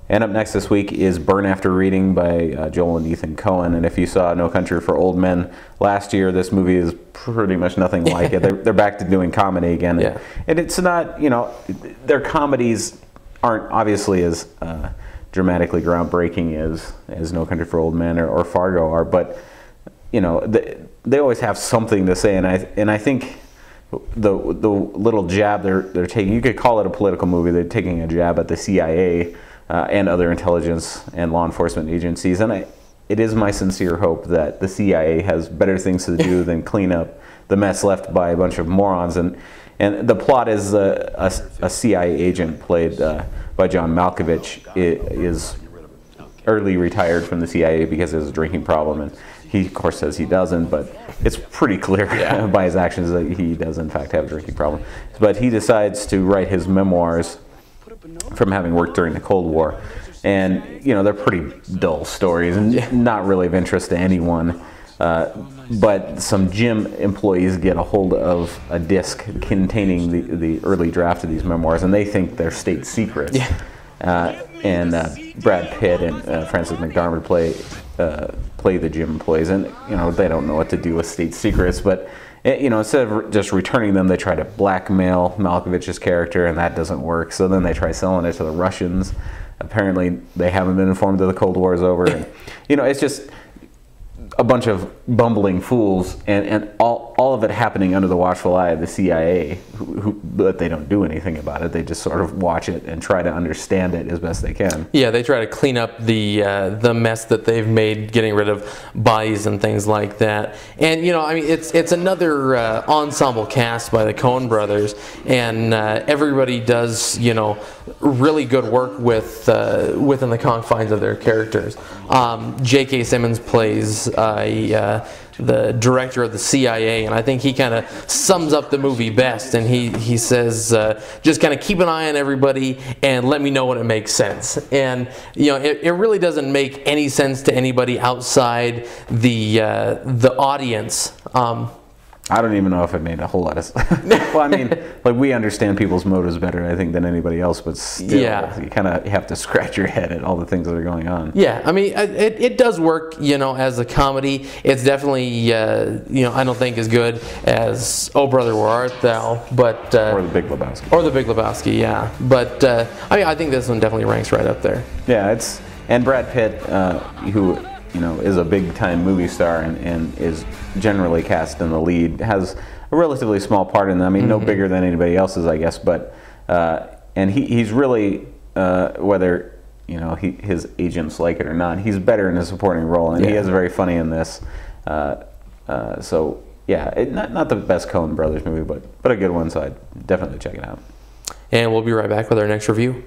And up next this week is Burn After Reading by Joel and Ethan Coen. And if you saw No Country for Old Men last year, this movie is pretty much nothing like it. They're back to doing comedy again. Yeah. And it's not, their comedies aren't obviously as dramatically groundbreaking as No Country for Old Men or Fargo are, but, they always have something to say. And I think the little jab they're taking, you could call it a political movie. They're taking a jab at the CIA and other intelligence and law enforcement agencies. And it is my sincere hope that the CIA has better things to do than clean up the mess left by a bunch of morons. And the plot is a CIA agent played by John Malkovich is early retired from the CIA because of his drinking problem. And he, of course, says he doesn't, but it's pretty clear by his actions that he does, in fact, have a drinking problem. But he decides to write his memoirs from having worked during the Cold War. And, they're pretty dull stories and not really of interest to anyone. But some gym employees get a hold of a disc containing the early draft of these memoirs, and they think they're state secrets. And Brad Pitt and Frances McDormand play the gym employees, and they don't know what to do with state secrets. But instead of just returning them, they try to blackmail Malkovich's character, and that doesn't work. So then they try selling it to the Russians. Apparently, they haven't been informed that the Cold War is over. And, it's just a bunch of bumbling fools, and all of it happening under the watchful eye of the CIA, but they don't do anything about it. They just sort of watch it and try to understand it as best they can. Yeah, they try to clean up the mess that they've made, getting rid of bodies and things like that. And it's another ensemble cast by the Coen brothers, and everybody does really good work within the confines of their characters. J.K. Simmons plays the director of the CIA, and I think he kind of sums up the movie best. And he says, just kind of keep an eye on everybody and let me know when it makes sense. And it really doesn't make any sense to anybody outside the audience. I don't even know if it made a whole lot of sense. Well, I mean, we understand people's motives better, I think, than anybody else, but still, you kind of have to scratch your head at all the things that are going on. Yeah, I mean, it does work, as a comedy. It's definitely, I don't think as good as Oh Brother, Where Art Thou, but... or The Big Lebowski. Or The Big Lebowski, yeah. But, I think this one definitely ranks right up there. Yeah, and Brad Pitt, who... is a big-time movie star and is generally cast in the lead, has a relatively small part in them. I mean, no bigger than anybody else's, I guess. But and he's really, whether his agents like it or not, he's better in a supporting role, and he is very funny in this. So yeah, not the best Coen Brothers movie, but a good one. So I'd definitely check it out. And we'll be right back with our next review.